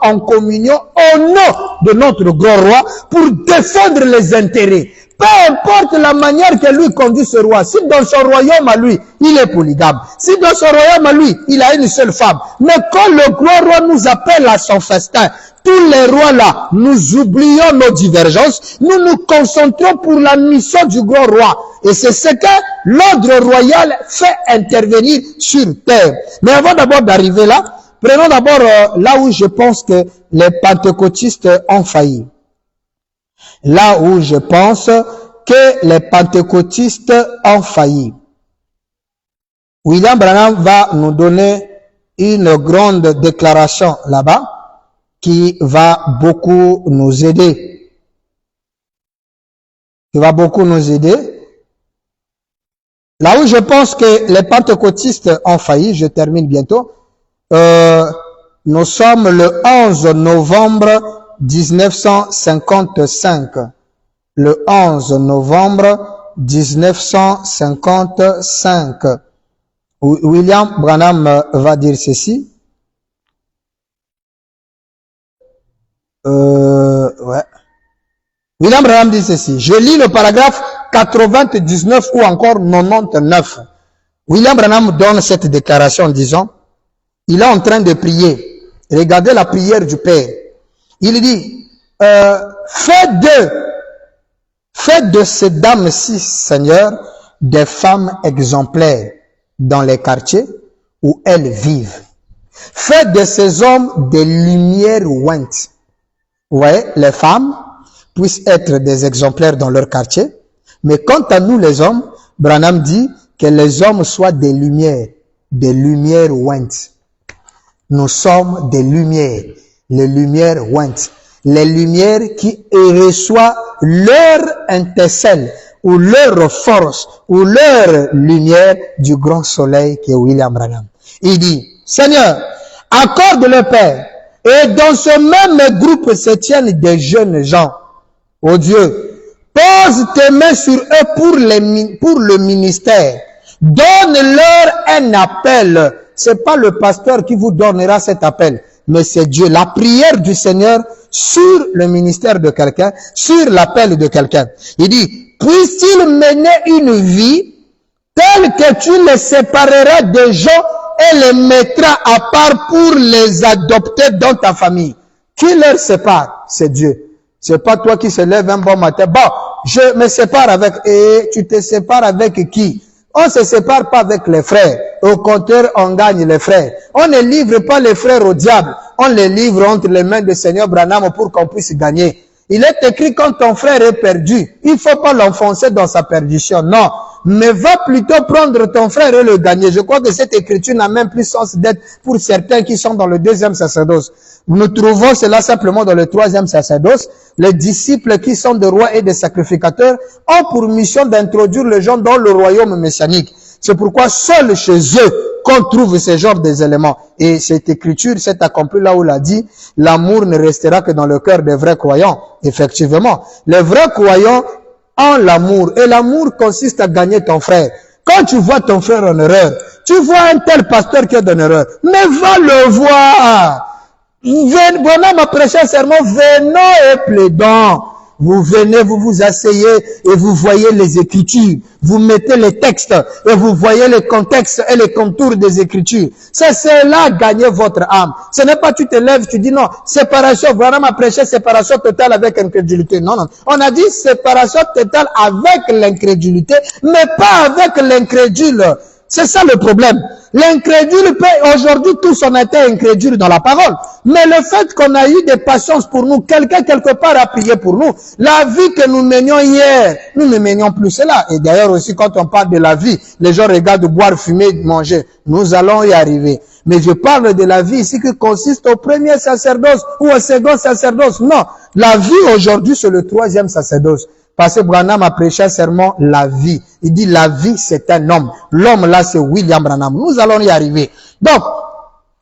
en communion au nom de notre grand roi pour défendre les intérêts. Peu importe la manière que lui conduit ce roi, si dans son royaume à lui, il est polygame, si dans son royaume à lui, il a une seule femme, mais quand le grand roi nous appelle à son festin, tous les rois là, nous oublions nos divergences, nous nous concentrons pour la mission du grand roi. Et c'est ce que l'ordre royal fait intervenir sur terre. Mais avant d'abord d'arriver là, prenons d'abord là où je pense que les pentecôtistes ont failli. Là où je pense que les pentecôtistes ont failli. William Branham va nous donner une grande déclaration là-bas qui va beaucoup nous aider. Qui va beaucoup nous aider. Là où je pense que les pentecôtistes ont failli, je termine bientôt, nous sommes le 11 novembre 1955. Le 11 novembre 1955. William Branham va dire ceci. William Branham dit ceci. Je lis le paragraphe 99 ou encore 99. William Branham donne cette déclaration en disant, il est en train de prier. Regardez la prière du Père. Il dit, faites de ces dames-ci, Seigneur, des femmes exemplaires dans les quartiers où elles vivent. Faites de ces hommes des lumières ointes. Vous voyez, les femmes puissent être des exemplaires dans leur quartier. Mais quant à nous les hommes, Branham dit que les hommes soient des lumières ointes. Nous sommes des lumières, les lumières ointes. Les lumières qui reçoivent leur intercelle ou leur force ou leur lumière du grand soleil qui est William Branham. Il dit, Seigneur, accorde le Père. Et dans ce même groupe se tiennent des jeunes gens. Oh Dieu, pose tes mains sur eux pour le ministère. Donne-leur un appel. C'est pas le pasteur qui vous donnera cet appel, mais c'est Dieu. La prière du Seigneur sur le ministère de quelqu'un, sur l'appel de quelqu'un. Il dit, puisse-t-il mener une vie telle que tu les sépareras des gens et les mettras à part pour les adopter dans ta famille. Qui leur sépare? C'est Dieu. C'est pas toi qui se lèves un bon matin. Bon, je me sépare avec... Et tu te sépares avec qui? On se sépare pas avec les frères. Au contraire, on gagne les frères. On ne livre pas les frères au diable. On les livre entre les mains du Seigneur Branham pour qu'on puisse gagner. Il est écrit quand ton frère est perdu, il faut pas l'enfoncer dans sa perdition. Non. Mais va plutôt prendre ton frère et le gagner. Je crois que cette écriture n'a même plus sens d'être pour certains qui sont dans le deuxième sacerdoce. Nous trouvons cela simplement dans le troisième sacerdoce. Les disciples qui sont des rois et des sacrificateurs ont pour mission d'introduire les gens dans le royaume messianique. C'est pourquoi seul chez eux qu'on trouve ce genre d'éléments. Et cette écriture s'est accomplie là où il a dit, l'amour ne restera que dans le cœur des vrais croyants. Effectivement, les vrais croyants ont l'amour. Et l'amour consiste à gagner ton frère. Quand tu vois ton frère en erreur, tu vois un tel pasteur qui est en erreur, mais va le voir. Branham a prêché un sermon, venons et plaidons. Vous venez, vous vous asseyez et vous voyez les Écritures. Vous mettez les textes et vous voyez les contextes et les contours des Écritures. C'est cela gagner votre âme. Ce n'est pas tu te lèves, tu dis non, séparation, voilà m'a prêché séparation totale avec incrédulité. Non, non. On a dit séparation totale avec l'incrédulité, mais pas avec l'incrédule. C'est ça le problème. L'incrédule peut, aujourd'hui, tous on a été incrédule dans la parole. Mais le fait qu'on a eu des patiences pour nous, quelqu'un quelque part a prié pour nous, la vie que nous menions hier, nous ne menions plus cela. Et d'ailleurs aussi, quand on parle de la vie, les gens regardent boire, fumer, manger. Nous allons y arriver. Mais je parle de la vie ici qui consiste au premier sacerdoce ou au second sacerdoce. Non. La vie aujourd'hui, c'est le troisième sacerdoce. Parce que Branham a prêché un sermon, la vie. Il dit, la vie, c'est un homme. L'homme, là, c'est William Branham. Nous allons y arriver. Donc,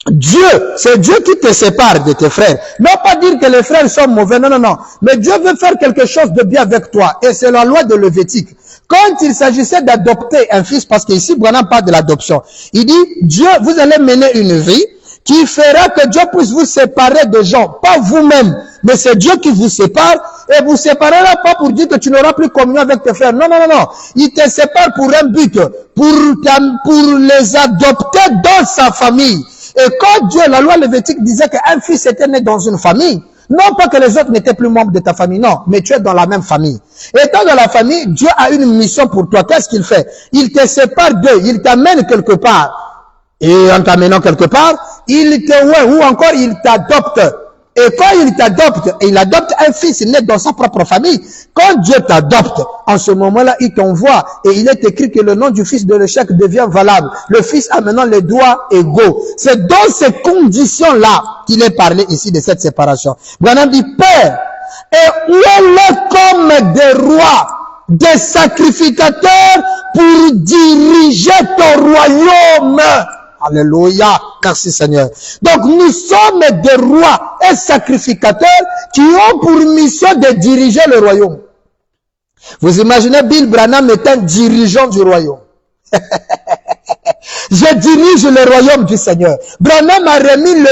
Dieu, c'est Dieu qui te sépare de tes frères. Non pas dire que les frères sont mauvais, non, non, non. Mais Dieu veut faire quelque chose de bien avec toi. Et c'est la loi de Lévitique. Quand il s'agissait d'adopter un fils, parce qu'ici, Branham parle de l'adoption. Il dit, Dieu, vous allez mener une vie qui fera que Dieu puisse vous séparer de gens, pas vous-même, mais c'est Dieu qui vous sépare, et vous séparera pas pour dire que tu n'auras plus communion avec tes frères. Non, non, non, non. Il te sépare pour un but, pour les adopter dans sa famille. Et quand Dieu, la loi lévitique disait qu'un fils était né dans une famille, non pas que les autres n'étaient plus membres de ta famille, non, mais tu es dans la même famille. Étant dans la famille, Dieu a une mission pour toi. Qu'est-ce qu'il fait? Il te sépare d'eux, il t'amène quelque part. Et en t'amenant quelque part, il te voit, ou encore il t'adopte. Et quand il t'adopte, et il adopte un fils né dans sa propre famille, quand Dieu t'adopte, en ce moment-là, il t'envoie, et il est écrit que le nom du fils de l'échec devient valable. Le fils a maintenant les droits égaux. C'est dans ces conditions-là qu'il est parlé ici de cette séparation. Branham dit, Père, et où est comme des rois, des sacrificateurs pour diriger ton royaume? Alléluia, merci Seigneur. Donc nous sommes des rois et sacrificateurs qui ont pour mission de diriger le royaume. Vous imaginez Bill Branham étant dirigeant du royaume. Je dirige le royaume du Seigneur. Branham a remis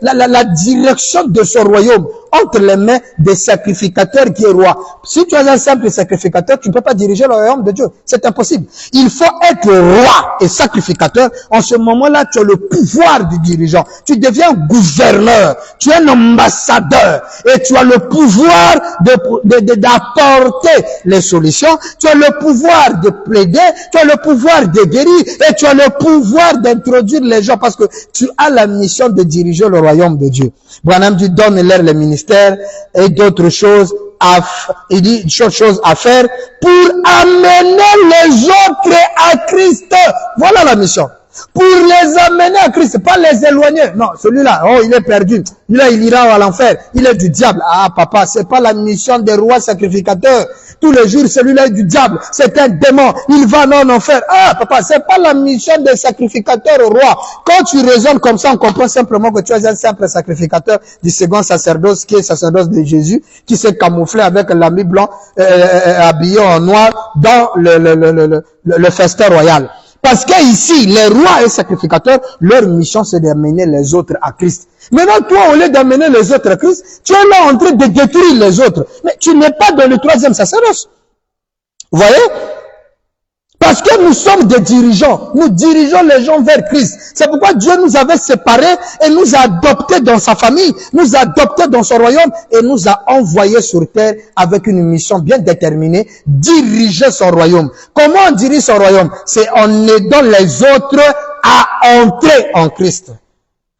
la direction de son royaume entre les mains des sacrificateurs qui est roi. Si tu es un simple sacrificateur, tu ne peux pas diriger le royaume de Dieu. C'est impossible. Il faut être roi et sacrificateur. En ce moment-là, tu as le pouvoir du dirigeant. Tu deviens gouverneur. Tu es un ambassadeur. Et tu as le pouvoir d'apporter les solutions. Tu as le pouvoir de plaider. Tu as le pouvoir de guérir. Et tu as le pouvoir d'introduire les gens parce que tu as la mission de diriger le royaume de Dieu. Branham dit, donne-leur le ministère et d'autres choses il dit d'autres choses à faire pour amener les autres à Christ. Voilà la mission. Pour les amener à Christ, pas les éloigner. Non, celui-là, oh, il est perdu. Lui-là, il ira à l'enfer. Il est du diable. Ah, papa, c'est pas la mission des rois sacrificateurs. Tous les jours, celui-là est du diable. C'est un démon. Il va en enfer. Ah, papa, c'est pas la mission des sacrificateurs au roi. Quand tu raisonnes comme ça, on comprend simplement que tu es un simple sacrificateur du second sacerdoce, qui est sacerdoce de Jésus, qui s'est camouflé avec l'habit blanc, habillé en noir dans le festin royal. Parce que ici, les rois et sacrificateurs, leur mission, c'est d'amener les autres à Christ. Maintenant, toi, au lieu d'amener les autres à Christ, tu es là en train de détruire les autres. Mais tu n'es pas dans le troisième sacerdoce. Vous voyez? Parce que nous sommes des dirigeants. Nous dirigeons les gens vers Christ. C'est pourquoi Dieu nous avait séparés et nous a adoptés dans sa famille, nous a adoptés dans son royaume et nous a envoyés sur terre avec une mission bien déterminée, diriger son royaume. Comment on dirige son royaume? C'est en aidant les autres à entrer en Christ.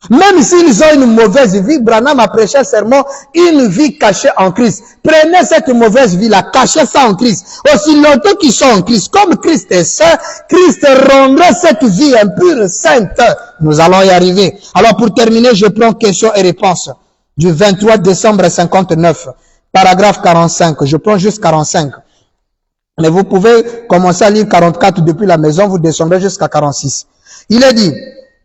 Même s'ils ont une mauvaise vie, Branham a prêché un sermon, une vie cachée en Christ. Prenez cette mauvaise vie-là, cachez ça en Christ. Aussi longtemps qu'ils sont en Christ, comme Christ est saint, Christ rendra cette vie impure, sainte. Nous allons y arriver. Alors pour terminer, je prends questions et réponses du 23 décembre 59, paragraphe 45. Je prends juste 45. Mais vous pouvez commencer à lire 44 depuis la maison, vous descendrez jusqu'à 46. Il est dit,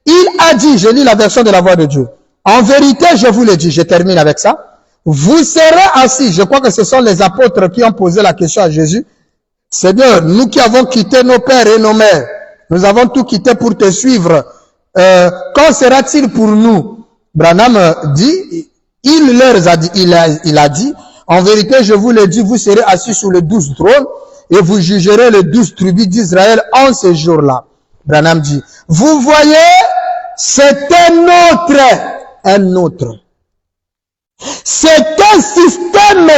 il a dit, je lis la version de la voix de Dieu. En vérité, je vous le dis, je termine avec ça. Vous serez assis. Je crois que ce sont les apôtres qui ont posé la question à Jésus. Seigneur, nous qui avons quitté nos pères et nos mères, nous avons tout quitté pour te suivre. Quand sera-t-il pour nous? Branham dit, il leur a dit, il a dit, En vérité, je vous le dis, vous serez assis sur les 12 trônes et vous jugerez les 12 tribus d'Israël en ce jour-là. Branham dit, vous voyez, c'est un autre. C'est un système,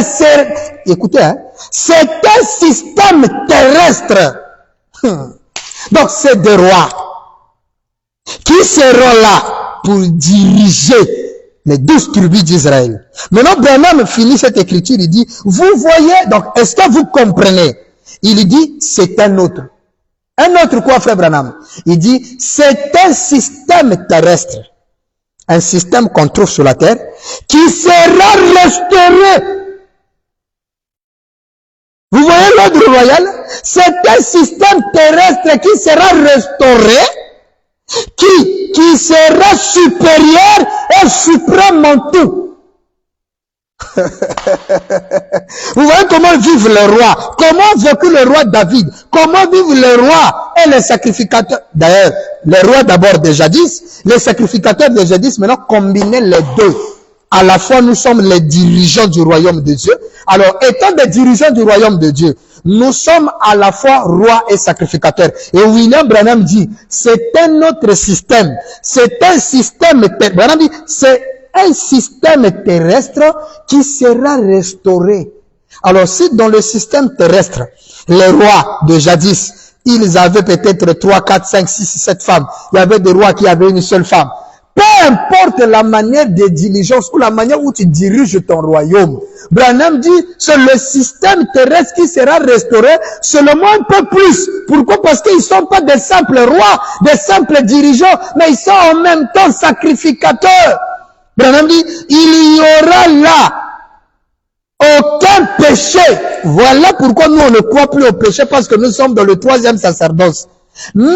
écoutez, hein, c'est un système terrestre. Donc c'est des rois qui seront là pour diriger les 12 tribus d'Israël. Maintenant, Branham finit cette écriture, il dit, vous voyez, donc est-ce que vous comprenez? Il dit, c'est un autre. Un autre quoi, frère Branham? Il dit, c'est un système terrestre. Un système qu'on trouve sur la terre, qui sera restauré. Vous voyez l'ordre royal? C'est un système terrestre qui sera restauré, qui sera supérieur et suprême en tout. Vous voyez comment vivent les rois, comment vécut le roi David, comment vivent les rois et les sacrificateurs. D'ailleurs, les rois d'abord de jadis, les sacrificateurs de jadis, maintenant combiner les deux. À la fois, nous sommes les dirigeants du royaume de Dieu. Alors, étant des dirigeants du royaume de Dieu, nous sommes à la fois rois et sacrificateurs. Et William Branham dit, c'est un autre système. C'est un système, Branham dit, c'est un système terrestre qui sera restauré. Alors, si dans le système terrestre, les rois de jadis, ils avaient peut-être 3, 4, 5, 6, 7 femmes. Il y avait des rois qui avaient une seule femme. Peu importe la manière de diligence ou la manière où tu diriges ton royaume. Branham dit, c'est le système terrestre qui sera restauré seulement un peu plus. Pourquoi? Parce qu'ils ne sont pas des simples rois, des simples dirigeants, mais ils sont en même temps sacrificateurs. Branham dit, il y aura là aucun péché. Voilà pourquoi nous on ne croit plus au péché, parce que nous sommes dans le 3e sacerdoce. Mais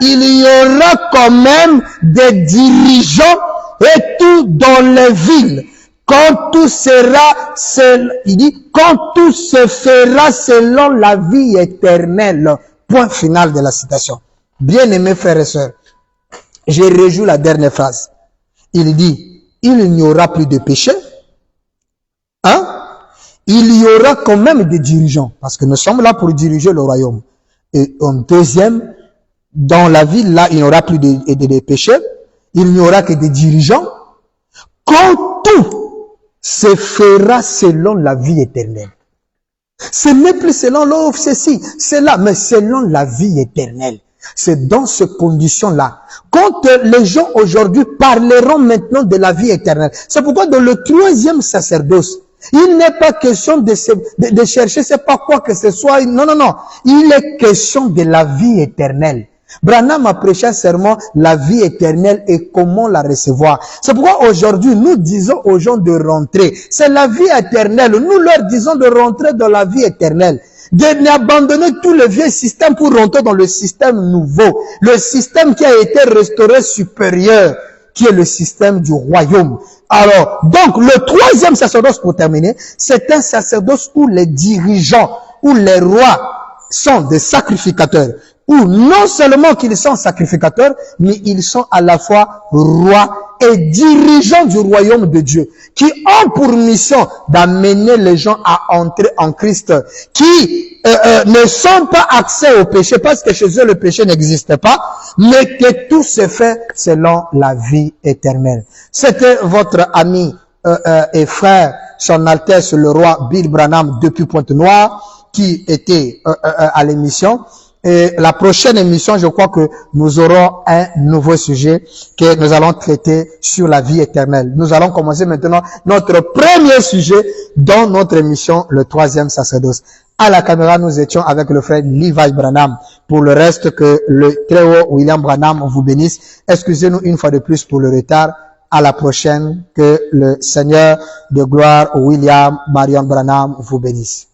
il y aura quand même des dirigeants et tout dans les villes. Quand tout sera, il dit, quand tout se fera selon la vie éternelle. Point final de la citation. Bien-aimés frères et sœurs, je rejoue la dernière phrase. Il dit, il n'y aura plus de péché. Hein? Il y aura quand même des dirigeants, parce que nous sommes là pour diriger le royaume. Et en deuxième, dans la ville, là, il n'y aura plus de péché. Il n'y aura que des dirigeants. Quand tout se fera selon la vie éternelle. Ce n'est plus selon l'offre, ceci, cela, mais selon la vie éternelle. C'est dans ces conditions-là. Quand les gens aujourd'hui parleront maintenant de la vie éternelle. C'est pourquoi dans le 3e sacerdoce, il n'est pas question de chercher, c'est pas quoi que ce soit. Non, non, non. Il est question de la vie éternelle. Branham a prêché un serment, la vie éternelle et comment la recevoir. C'est pourquoi aujourd'hui, nous disons aux gens de rentrer. C'est la vie éternelle. Nous leur disons de rentrer dans la vie éternelle. D'abandonner tout le vieux système pour rentrer dans le système nouveau. Le système qui a été restauré supérieur, qui est le système du royaume. Alors, donc, le 3e sacerdoce, pour terminer, c'est un sacerdoce où les dirigeants, où les rois sont des sacrificateurs, où non seulement qu'ils sont sacrificateurs, mais ils sont à la fois rois et dirigeants du royaume de Dieu, qui ont pour mission d'amener les gens à entrer en Christ, qui ne sont pas accès au péché, parce que chez eux le péché n'existe pas, mais que tout se fait selon la vie éternelle. C'était votre ami et frère, son Altesse le roi Bill Branham depuis Pointe-Noire, qui était à l'émission. Et la prochaine émission, je crois que nous aurons un nouveau sujet que nous allons traiter sur la vie éternelle. Nous allons commencer maintenant notre premier sujet dans notre émission, le 3e sacerdoce. À la caméra, nous étions avec le frère Levi Branham. Pour le reste, que le très haut William Branham vous bénisse. Excusez-nous une fois de plus pour le retard. À la prochaine, que le Seigneur de gloire William Marion Branham vous bénisse.